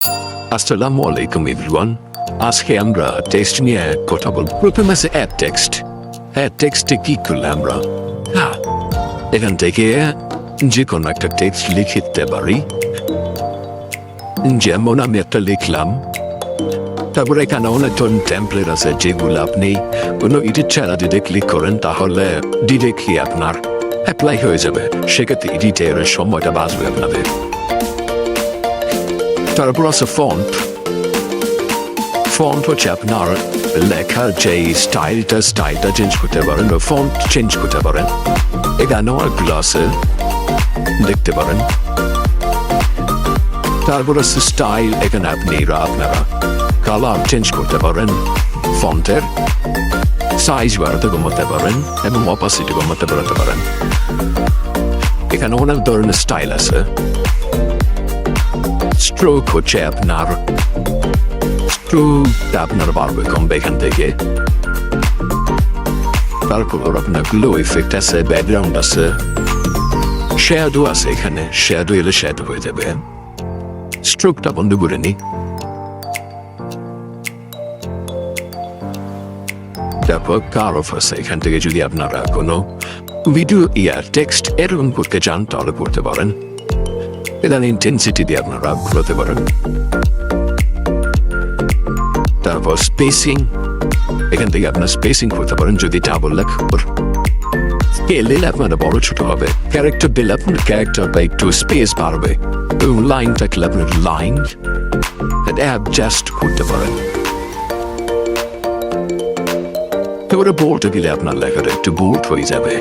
আসসালামু আলাইকুম এভরিওয়ান। আজকে আমরা টেক্সট নিয়ে কথা বলব। প্রথমে আছে অ্যাড টেক্সট। অ্যাড টেক্সটে কি করলে আমরা এখান থেকে যে কোনো একটা টেক্সট লিখে দিতে পারি। যেমন আমি একটা লিখলাম, তারপরে এখানে অনেক ধরনের টেমপ্লেট আছে যেগুলো আপনি কোনো এডিট ছাড়া যদি ক্লিক করেন তাহলে ডিরেক্টলি আপনার অ্যাপ্লাই হয়ে যাবে। সেক্ষেত্রে এডিটের সময়টা বাঁচবে আপনাদের। তারপর আছে ফন্ট। ফন্ট হচ্ছে আপনার লেখার যে স্টাইলটা চেঞ্জ করতে পারেন বা ফন্ট চেঞ্জ করতে পারেন। এখানে অনেকগুলো আছে, দেখতে পারেন। তারপর আছে স্টাইল। এখানে আপনারা কালার চেঞ্জ করতে পারেন, ফন্টের সাইজ বাড়াতে কমাতে পারেন এবং অপাসিটি কমাতে বাড়াতে পারেন। এখানে অনেক ধরনের স্টাইল আছে। স্ট্রোক হচ্ছে আপনার বাড়বে কমবে এখান থেকে। তারপর আপনার গ্লো ইফেক্ট আছে, ব্যাকগ্রাউন্ড আছে, শ্যাডো আছে। এখানে শ্যাডো এলে শ্যাডো হয়ে যাবে। স্ট্রোকটা বন্ধ করে নি। তারপর কারভ আছে। এখান থেকে যদি আপনারা কোনো ভিডিও টেক্সট এরকম করতে চান তাহলে করতে পারেন। এখানে ইন্টেন্সিটি দিয়ে আপনারা ঘুরাতে পারেন। তারপর স্পেসিং। এখান থেকে আপনার স্পেসিং করতে পারেন যদি ডাবল লেখার স্কেল দিলে আপনারা বড় ছোট হবে। ক্যারেক্টার দিলে আপনার ক্যারেক্টার বা একটু স্পেস বাড়বে এবং লাইন থাকলে আপনার লাইন অ্যাডজাস্ট করতে পারেন। এবারে বোল্ড দিলে আপনার লেখাটা একটু বোল্ড হয়ে যাবে।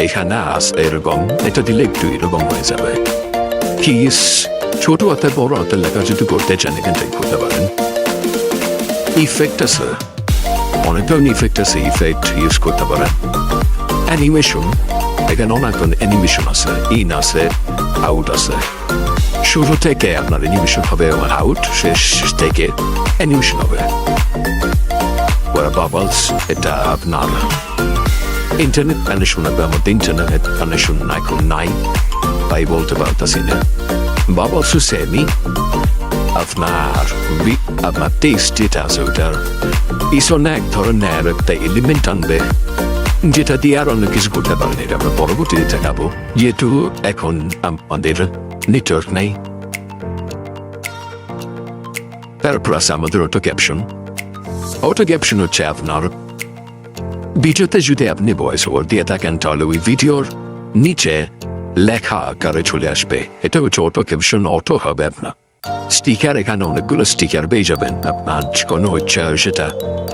এখানে আসে এরকম, এটা দিলে একটু এরকম হয়ে যাবে। কিস ছোট হাতে বড় হাতে লেখা যদি করতে চান এখান থেকে করতে পারেন। ইফেক্ট আছে, অনেক ধরনের ইফেক্ট আছে, ইফেক্ট ইউজ করতে পারেন। অ্যানিমেশন, এখানে অনেক ধরনের অ্যানিমেশন আছে, ইন আছে, আউট আছে। শুরু থেকে আপনার অ্যানিমেশন হবে এবং আউট শেষ থেকে অ্যানিমেশন হবে। বাবলস, এটা আপনার ইন্টারনেট কানেকশন হবে। আমাদের ইন্টারনেট কানেকশন এখন নাই, তাই বলতে পারতেছি না। বাবলস সেমি আপনার টেক্সট যেটা আছে ওটার পিছনে এক ধরনের একটা এলিমেন্ট আনবে যেটা দিয়ে আর অন্য কিছু করতে পারেন। এটা আমরা পরবর্তীতে দেখাবো, যেহেতু এখন আমাদের নেটওয়ার্ক নেই। তারপর আছে আমাদের অটো ক্যাপশন। অটো ক্যাপশন হচ্ছে আপনার ভিডিওতে যদি আপনি ভয়েস ওভার দিয়ে থাকেন তাহলে ওই ভিডিওর নিচে লেখা আকারে চলে আসবে। এটা হচ্ছে অটো ক্যাপশন। অটো হবে আপনার স্টিকার। এখানে অনেকগুলো স্টিকার পেয়ে যাবেন। আপনার কোনো ইচ্ছা সেটা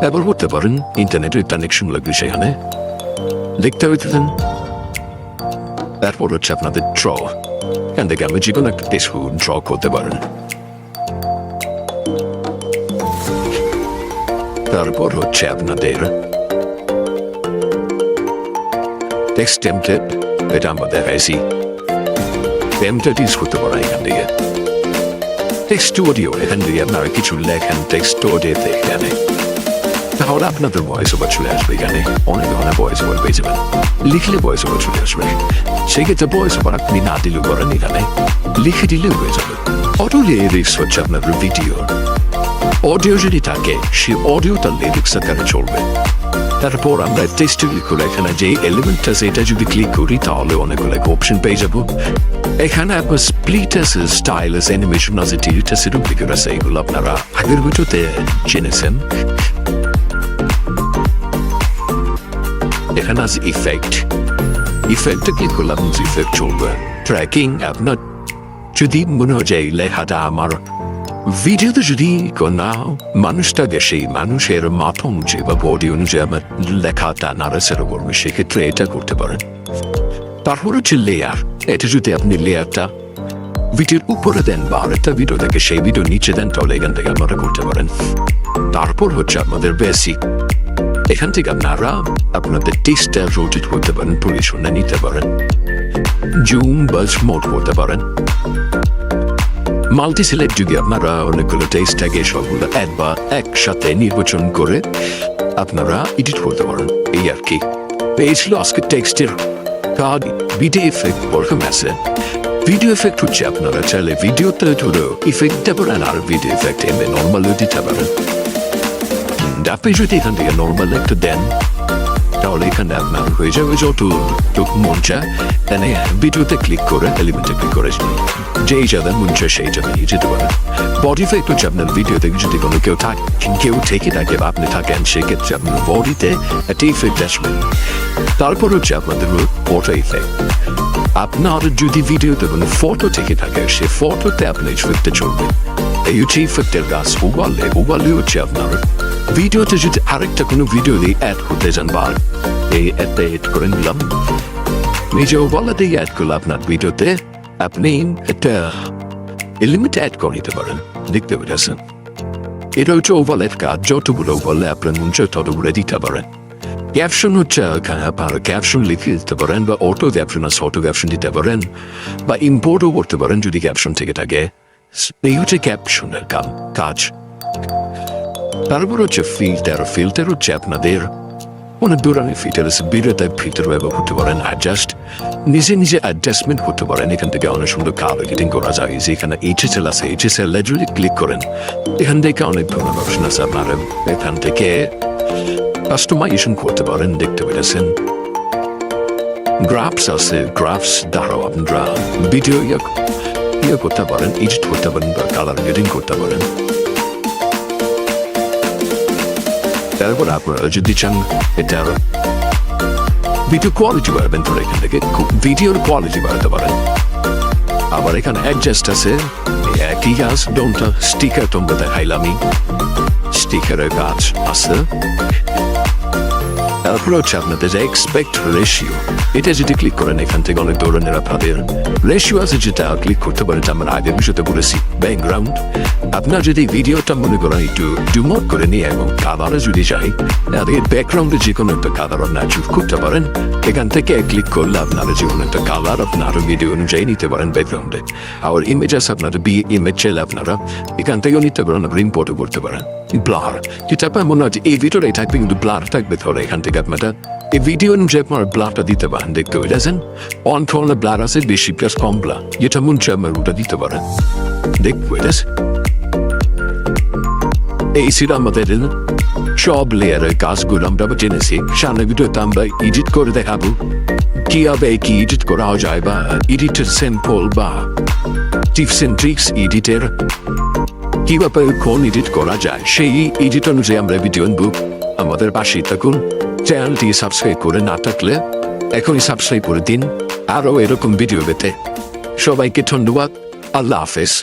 ব্যবহার করতে পারেন। ইন্টারনেটের কানেকশন লাগবে সেখানে লিখতে হইতেন। তারপর হচ্ছে আপনাদের ড্র। এখান থেকে আপনি যে কোনো একটা টেক্সট ড্র করতে পারেন। তারপর হচ্ছে আপনাদের টেক্সট টেমপ্লেট। এটা আমরা দেখাইছি। টেমপ্লেট ইউজ করতে পারেন এখান থেকে। টেক্সট অডিও, এখান থেকে আপনারা কিছু লেখেন টেক্সট অডিওতে এখানে, তাহলে আপনাদের ভয়েস ওভার চলে আসবে। এখানে অনেক ধরনের ভয়েস ওভার পেয়ে যাবেন। লিখলে ভয়েস ওভার চলে আসবে। সেক্ষেত্রে ভয়েস ওভার আপনি না দিলেও করেন, এখানে লিখে দিলেও হয়ে যাবে। অটো লিরিক্স হচ্ছে আপনার ভিডিও। অডিও যদি থাকে সেই অডিওটা লিরিক্স আকারে চলবে। তারপর আমরা টেক্সট ক্লিক করে এখানে যে এলিমেন্ট আছে এটা যদি ক্লিক করি তাহলে অনেকগুলো অপশন পেয়ে যাবো। এখানে আপনার স্প্লিট আছে, স্টাইল আছে, অ্যানিমেশন আছে, ডিলিট আছে, ডুপ্লিকেট আছে। এগুলো আপনারা আগের ভিডিওতে জেনেছেন। এখানে আছে ইফেক্ট। ইফেক্টে ক্লিক করলে আপনার ইফেক্ট চলবে। ট্র্যাকিং, আপনার যদি মনে হয় যে লেখাটা আমার ভিডিওতে যদি কোনো মানুষটাকে সেই মানুষের মাথা অনুযায়ী বা বডি অনুযায়ী আমার লেখাটা নাড়াচাড়া করবে, সেক্ষেত্রে এটা করতে পারেন। তারপর হচ্ছে লেয়ার। এটা যদি আপনি লেয়ারটা ভিডিওর উপরে দেন বা আরেকটা ভিডিও থেকে সেই ভিডিও নিচে দেন তাহলে এখান থেকে আপনারা করতে পারেন। তারপর হচ্ছে আপনাদের বেসিক। এখান থেকে আপনারা আপনাদের টেক্সটটা রোটেট করতে পারেন, পরিশোনা নিতে পারেন, জুম বা স্মুথ করতে পারেন। মাল্টি সিলেক্ট যদি আপনারা অনেকগুলো টেক্সট থাকে সবগুলো একসাথে নির্বাচন করে আপনারা এডিট করতে পারেন। এই আর কি। এই ছিল আজকে টেক্সটের কার্ড ভিডিও এফেক্ট ওরকম আছে। ভিডিও এফেক্ট হচ্ছে আপনারা চাইলে ভিডিওতে ধরো ইফেক্ট দিতে পারেন আর ভিডিও এফেক্ট এমনি নর্মালও দিতে পারেন। আপনি যদি এখান থেকে নর্মাল একটা দেন তাহলে এখানে আপনার হয়ে যাবে যতটুকু মন চায় এনে ভিডিওতে ক্লিক করে এলিমেন্টে ক্লিক করে যেই যাদের মন চায় সেই যাবে নিয়ে যেতে পারেন। বডি ইফেক্ট হচ্ছে আপনার ভিডিওতে যদি কোনো কেউ থেকে থাকে বা আপনি থাকেন সেক্ষেত্রে আপনার বডিতে একটা ইফেক্ট আসবে। তারপর হচ্ছে আপনাদের ফটো ইফেক্ট। আপনার যদি ভিডিওতে কোনো ফটো থেকে থাকে সে ফটোতে আপনি ইফেক্টে চলবে। এই হচ্ছে ইফেক্টের গাছ। ওভারলে হচ্ছে আপনার ভিডিওতে যদি আরেকটা কোনো ভিডিও দিয়ে অ্যাড করতে চান বা এই অ্যাডটা এড করে নিলাম নিজে ওভারলে অ্যাড করলে আপনার ভিডিওতে আপনি একটা এলিমেন্ট অ্যাড করে নিতে পারেন। দেখতে পেরেছেন এটা হচ্ছে ওভারলের কাজ। যতগুলো ওভারলে আপনার মন চায় ততগুলো দিতে পারেন। ক্যাপশন হচ্ছে আপনারা ক্যাপশন লিখে দিতে পারেন বা অটো ক্যাপশন দিতে পারেন বা ইম্পোর্টও করতে পারেন যদি ক্যাপশন থেকে থাকে। এই হচ্ছে ক্যাপশনের কাজ। তারপর হচ্ছে ফিল্টার হচ্ছে আপনাদের অনেক ধরনের ফিল্টার আছে। বিরোধের ফিল্টার ব্যবহার করতে পারেন। নিজে অ্যাডজাস্টমেন্ট করতে পারেন। এখান থেকে অনেক সুন্দর কালার এডিটিং করা যায়। যেখানে HSL আছে HSL যদি ক্লিক করেন এখান থেকে অনেক ধরনের অপশন আছে। আপনারা এখান থেকে কাস্টমাইজেশন করতে পারেন। দেখতে পেরেছেন গ্রাফস আছে। গ্রাফস দ্বারাও আপনারা ভিডিও করতে পারেন, এডিট করতে পারেন বা কালার এডিটিং করতে পারেন। তারপর আপনারা যদি চান এটা ভিডিও কোয়ালিটি বাড়াবেন তাহলে এখান থেকে ভিডিওর কোয়ালিটি বাড়াতে পারেন। আবার এখানে অ্যাডজাস্ট আছে একই কাজ। ডোনটা স্টিকার তোমরা দেখাইলামই, স্টিকারের কাজ আছে। তারপর হচ্ছে আপনাদের যে এক্সপেক্ট রেশিও এটা যদি ক্লিক করেন এখান থেকে অনেক ধরনের আপনাদের রেশিও আছে যেটা ক্লিক করতে পারেন। আমরা আগের বিষয়তে বলেছি ব্যাকগ্রাউন্ড। আপনার যদি ভিডিওটা মনে করেন একটু ডুমোট করে নিয়ে এবং কালারে যদি যাই তাদের ব্যাকগ্রাউন্ডে যে কোনো একটা কালার আপনার চুজ করতে পারেন। এখান থেকে ক্লিক করলে আপনারা যে কোনো একটা কালার আপনার ভিডিও অনুযায়ী নিতে পারেন ব্যাকগ্রাউন্ডে। আর ইমেজ আছে আপনারা ইমেজ চাইলে আপনারা এখান থেকেও নিতে পারেন। আপনারা ইম্পোর্টও করতে পারেন। ব্লার যেটা আপনার মনে হয় এই ভিডিওটা থাকবে কিন্তু ব্লার থাকবে তাহলে এখান থেকে আপনারা এই ভিডিও অনুযায়ী আপনার ব্লারটা দিতে পারেন। দেখতে পেয়েছেন অন ধরনের ব্লার আছে বেশি প্লাস কম ব্লার যেটা মন চায় আপনার ওটা দিতে পারেন। দেখতে পেয়েছেন এই ছিল আমাদের সব লেয়ারের কাজগুলো আমরা জেনেছি। সামনে ভিডিওতে আমরা এডিট করে দেখাবো কিভাবে কি এডিট করা যায় বা এডিটের স্যাম্পল বা টিপস এন্ড ট্রিক্স এডিটের কিভাবে কোন এডিট করা যায় সেই এডিট অনুযায়ী আমরা ভিডিও আনবো। আমাদের পাশেই থাকুন। চ্যানেলটি সাবস্ক্রাইব করে না থাকলে এখনই সাবস্ক্রাইব করে দিন আরও এরকম ভিডিও পেতে। সবাইকে ধন্যবাদ। আল্লাহ হাফেজ।